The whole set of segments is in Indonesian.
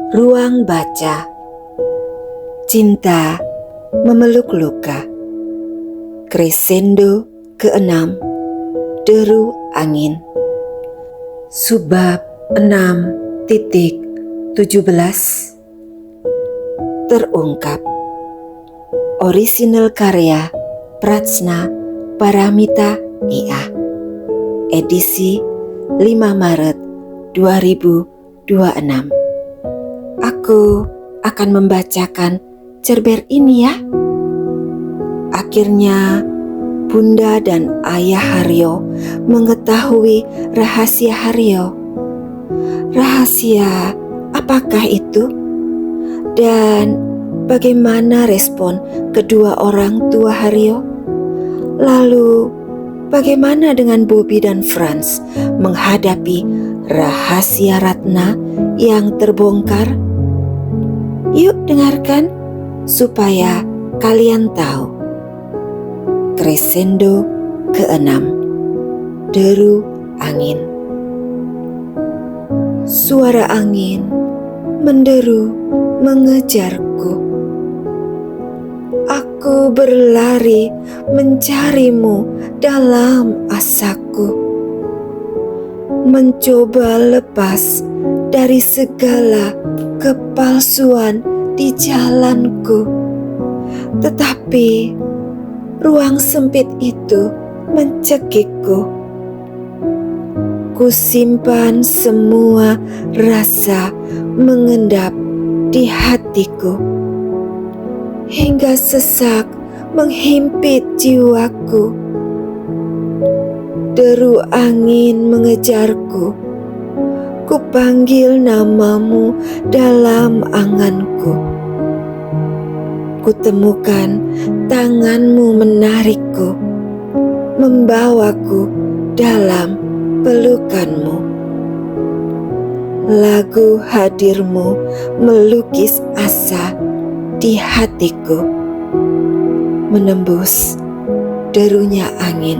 Ruang baca. Cinta memeluk luka. Crescendo ke-6. Deru angin. Subbab 6.17 terungkap. Orisinal karya Pratsna Paramita IA. Edisi 5 Maret 2026. Aku akan membacakan cerber ini ya. Akhirnya Bunda dan Ayah Haryo mengetahui rahasia Haryo. Rahasia apakah itu? Dan bagaimana respon kedua orang tua Haryo? Lalu bagaimana dengan Bobby dan Franz menghadapi rahasia Ratna yang terbongkar? Yuk dengarkan supaya kalian tahu. Crescendo ke-6. Deru angin. Suara angin menderu mengejarku. Aku berlari mencarimu dalam asaku. Mencoba lepas dari segala kepalsuan di jalanku. Tetapi ruang sempit itu mencekikku. Kusimpan semua rasa mengendap di hatiku. Hingga sesak menghimpit jiwaku. Deru angin mengejarku. Kupanggil namamu dalam anganku. Kutemukan tanganmu menarikku, membawaku dalam pelukanmu. Lagu hadirmu melukis asa di hatiku, menembus derunya angin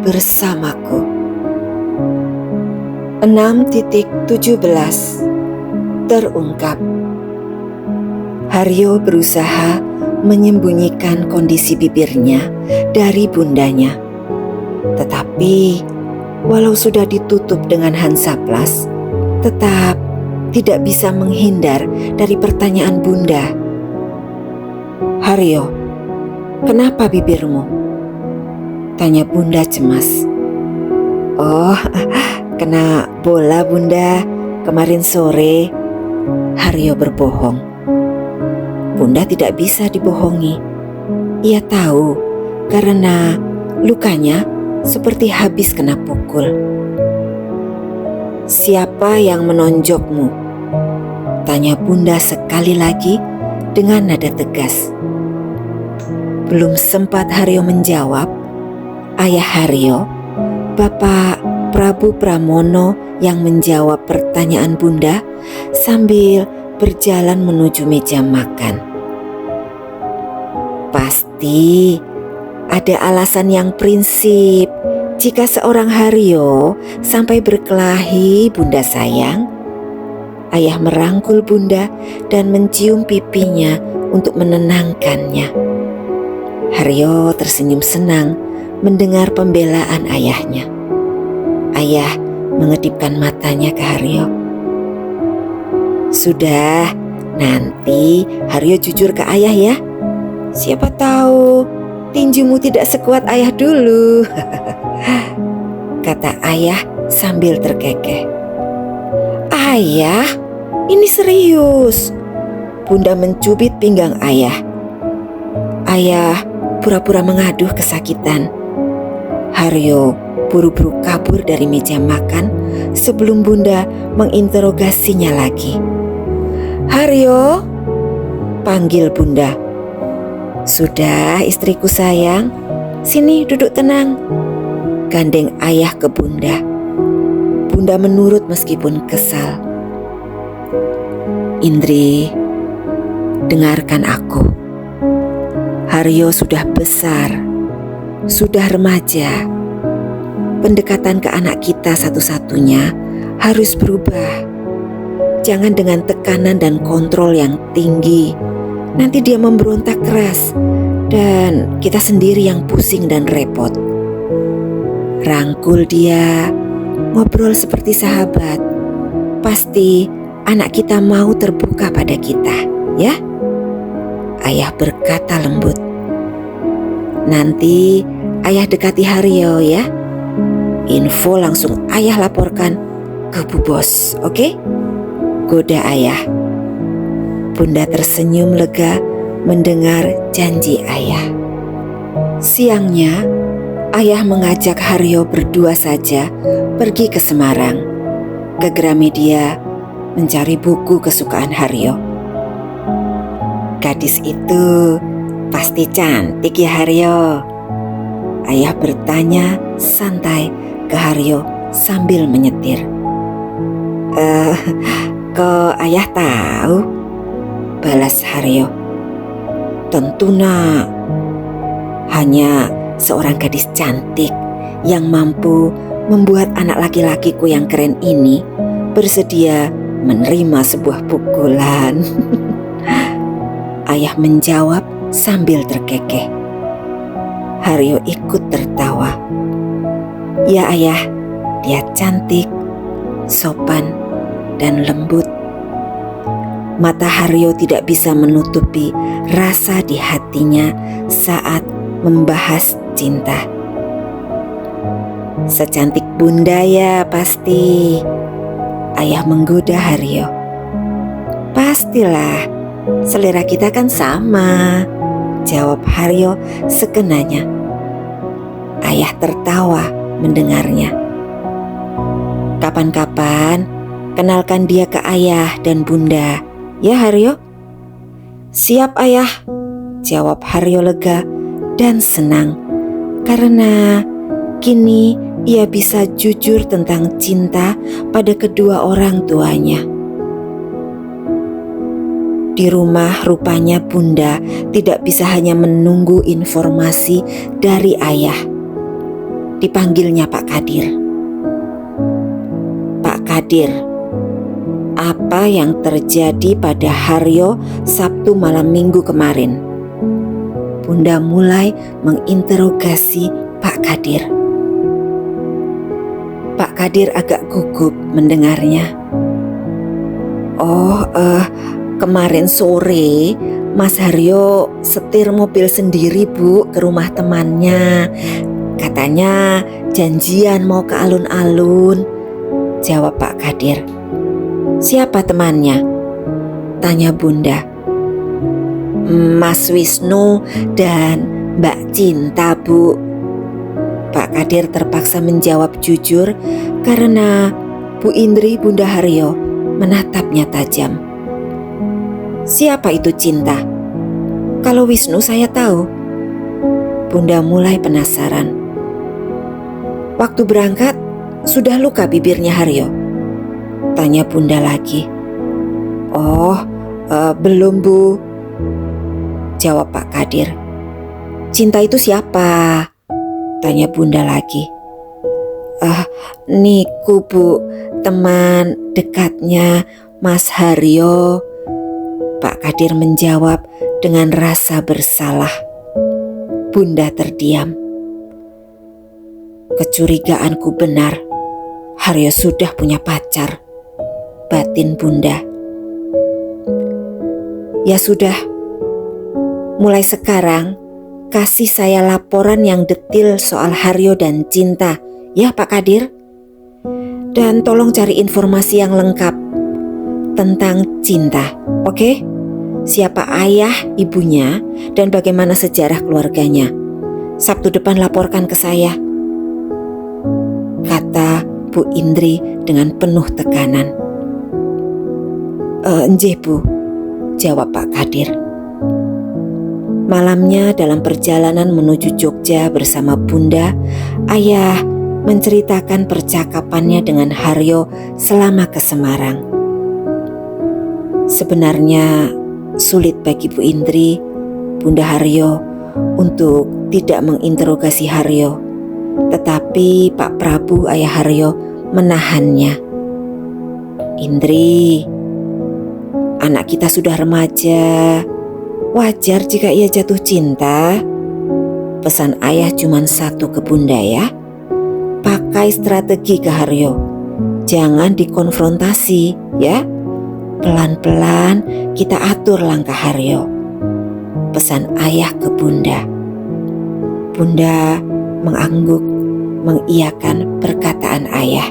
bersamaku. 6.17 terungkap. Haryo berusaha menyembunyikan kondisi bibirnya dari bundanya. Tetapi walau sudah ditutup dengan hansaplas, tetap tidak bisa menghindar dari pertanyaan bunda. Haryo, kenapa bibirmu? Tanya bunda cemas. Oh, kena bola bunda kemarin sore. Haryo berbohong. Bunda tidak bisa dibohongi. Ia tahu karena lukanya seperti habis kena pukul. Siapa yang menonjokmu? Tanya bunda sekali lagi dengan nada tegas. Belum sempat Haryo menjawab, Ayah Haryo, Bapak Prabu Pramono yang menjawab pertanyaan bunda sambil berjalan menuju meja makan. Pasti ada alasan yang prinsip jika seorang Haryo sampai berkelahi, bunda sayang. Ayah merangkul bunda dan mencium pipinya untuk menenangkannya. Haryo tersenyum senang mendengar pembelaan ayahnya. Ayah mengedipkan matanya ke Haryo. Sudah, nanti Haryo jujur ke ayah ya. Siapa tahu tinjumu tidak sekuat ayah dulu. Kata ayah sambil terkekeh. Ayah, ini serius. Bunda mencubit pinggang ayah. Ayah pura-pura mengaduh kesakitan. Haryo buru-buru kabur dari meja makan sebelum bunda menginterogasinya lagi. Haryo, panggil bunda. Sudah istriku sayang, sini duduk tenang. Gandeng ayah ke bunda. Bunda menurut meskipun kesal. Indri, dengarkan aku. Haryo sudah besar, sudah remaja. Pendekatan ke anak kita satu-satunya harus berubah. jangan dengan tekanan dan kontrol yang tinggi. Nanti dia memberontak keras dan kita sendiri yang pusing dan repot. Rangkul dia, ngobrol seperti sahabat. Pasti anak kita mau terbuka pada kita, ya? Ayah berkata lembut. Nanti ayah dekati Haryo ya. Info langsung ayah laporkan ke Bu Bos, oke? Goda ayah. Bunda tersenyum lega mendengar janji ayah. Siangnya, ayah mengajak Haryo berdua saja pergi ke Semarang, ke Gramedia mencari buku kesukaan Haryo. Gadis itu pasti cantik ya Haryo? Ayah bertanya santai ke Haryo sambil menyetir. Kok ayah tahu? Balas Haryo. Tentu nak, hanya seorang gadis cantik yang mampu membuat anak laki-lakiku yang keren ini bersedia menerima sebuah pukulan. Ayah menjawab sambil terkekeh. Haryo ikut tertawa. Ya ayah, dia cantik, sopan, dan lembut. Mata Haryo tidak bisa menutupi rasa di hatinya saat membahas cinta. Secantik bunda ya pasti. Ayah menggoda Haryo. Pastilah, selera kita kan sama, jawab Haryo sekenanya. Ayah tertawa mendengarnya. Kapan-kapan kenalkan dia ke ayah dan bunda, ya Haryo? Siap ayah, jawab Haryo lega dan senang karena kini ia bisa jujur tentang cinta pada kedua orang tuanya. Di rumah rupanya bunda tidak bisa hanya menunggu informasi dari ayah. Dipanggilnya Pak Kadir. Pak Kadir, apa yang terjadi pada Haryo Sabtu malam Minggu kemarin? Bunda mulai menginterogasi Pak Kadir. Pak Kadir agak gugup mendengarnya. Kemarin sore Mas Haryo setir mobil sendiri Bu ke rumah temannya. Katanya janjian mau ke alun-alun, jawab Pak Kadir. Siapa temannya? Tanya bunda. Mas Wisnu dan Mbak Cinta Bu. Pak Kadir terpaksa menjawab jujur karena Bu Indri bunda Haryo menatapnya tajam. Siapa itu Cinta? Kalau Wisnu saya tahu. Bunda mulai penasaran. Waktu berangkat sudah luka bibirnya Haryo? Tanya bunda lagi. Belum Bu, jawab Pak Kadir. Cinta itu siapa? Tanya bunda lagi. Niku Bu, teman dekatnya Mas Haryo. Pak Kadir menjawab dengan rasa bersalah. Bunda terdiam. Kecurigaanku benar, Haryo sudah punya pacar, batin bunda. Ya sudah, mulai sekarang kasih saya laporan yang detil soal Haryo dan Cinta, ya Pak Kadir. Dan tolong cari informasi yang lengkap tentang Cinta, oke? Siapa ayah, ibunya, dan bagaimana sejarah keluarganya. Sabtu depan laporkan ke saya, kata Bu Indri dengan penuh tekanan. Nggih Bu, jawab Pak Kadir. Malamnya dalam perjalanan menuju Jogja bersama bunda, ayah menceritakan percakapannya dengan Haryo selama ke Semarang. Sebenarnya sulit bagi Bu Indri, bunda Haryo, untuk tidak menginterogasi Haryo. Tetapi Pak Prabu ayah Haryo menahannya. Indri, anak kita sudah remaja. Wajar jika ia jatuh cinta. Pesan ayah cuma satu ke bunda ya. Pakai strategi ke Haryo. Jangan dikonfrontasi ya. Pelan-pelan kita atur langkah Haryo. Pesan ayah ke bunda. Bunda mengangguk, mengiyakan perkataan ayah.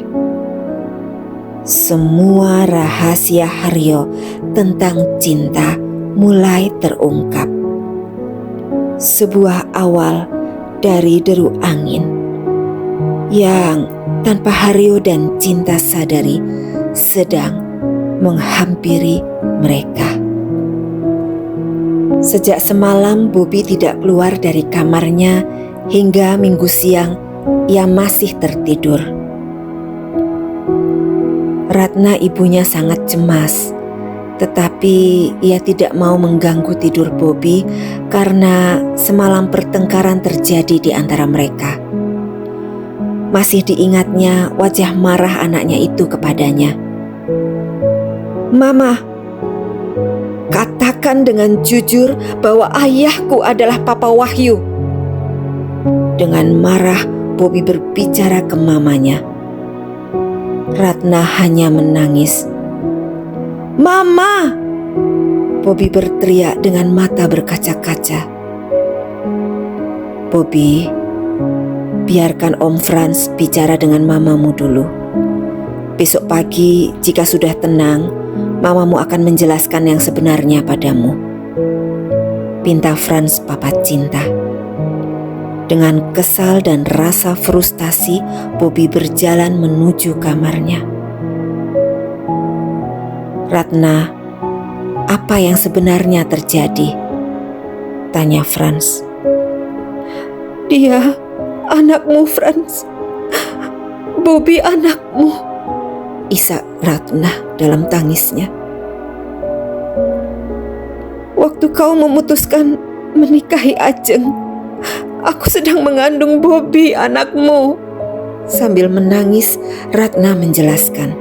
Semua rahasia Haryo tentang cinta mulai terungkap. Sebuah awal dari deru angin yang tanpa Haryo dan Cinta sadari sedang menghampiri mereka. Sejak semalam Bobby tidak keluar dari kamarnya hingga minggu siang ia masih tertidur. Ratna ibunya sangat cemas, tetapi ia tidak mau mengganggu tidur Bobby karena semalam pertengkaran terjadi di antara mereka. Masih diingatnya wajah marah anaknya itu kepadanya. "Mama, katakan dengan jujur bahwa ayahku adalah Papa Wahyu." Dengan marah Bobby berbicara ke mamanya. Ratna hanya menangis. "Mama!" Bobby berteriak dengan mata berkaca-kaca. "Bobby, biarkan Om Franz bicara dengan mamamu dulu. Besok pagi jika sudah tenang, mamamu akan menjelaskan yang sebenarnya padamu," pinta Franz Papa Cinta. Dengan kesal dan rasa frustasi, Bobby berjalan menuju kamarnya. "Ratna, apa yang sebenarnya terjadi?" tanya Franz. "Dia anakmu, Franz. Bobby anakmu," isak Ratna dalam tangisnya. "Waktu kau memutuskan menikahi Ajeng, aku sedang mengandung Bobby anakmu." Sambil menangis, Ratna menjelaskan.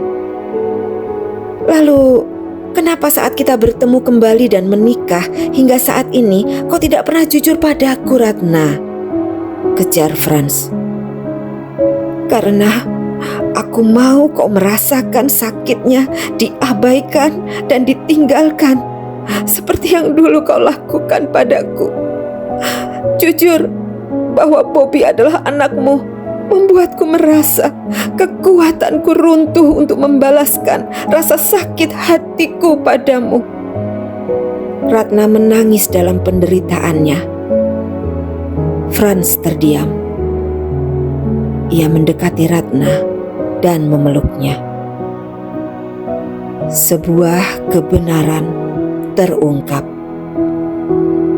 "Lalu, kenapa saat kita bertemu kembali dan menikah hingga saat ini kau tidak pernah jujur padaku, Ratna?" kejar Franz. "Karena aku mau kau merasakan sakitnya diabaikan dan ditinggalkan seperti yang dulu kau lakukan padaku. Jujur bahwa Bobby adalah anakmu membuatku merasa kekuatanku runtuh untuk membalaskan rasa sakit hatiku padamu." Ratna menangis dalam penderitaannya. Franz terdiam. Ia mendekati Ratna dan memeluknya. Sebuah kebenaran terungkap.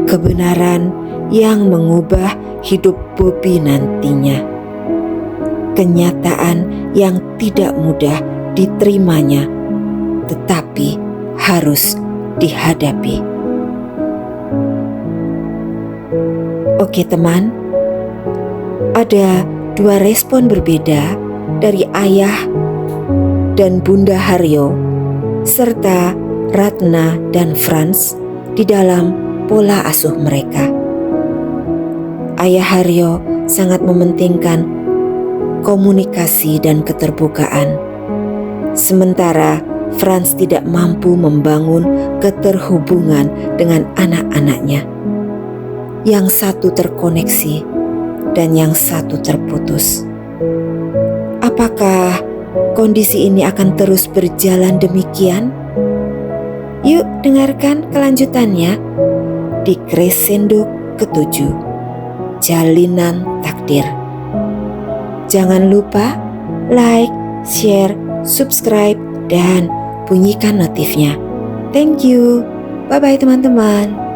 Kebenaran yang mengubah hidup Bobby nantinya. Kenyataan yang tidak mudah diterimanya, tetapi harus dihadapi. Oke teman, ada dua respon berbeda dari ayah dan bunda Haryo serta Ratna dan Franz di dalam pola asuh mereka. Ayah Haryo sangat mementingkan komunikasi dan keterbukaan, sementara Franz tidak mampu membangun keterhubungan dengan anak-anaknya. Yang satu terkoneksi dan yang satu terputus. Apakah kondisi ini akan terus berjalan demikian? Yuk dengarkan kelanjutannya di Crescendo ke-7, Jalinan Takdir. Jangan lupa like, share, subscribe, dan bunyikan notifnya. Thank you. Bye-bye teman-teman.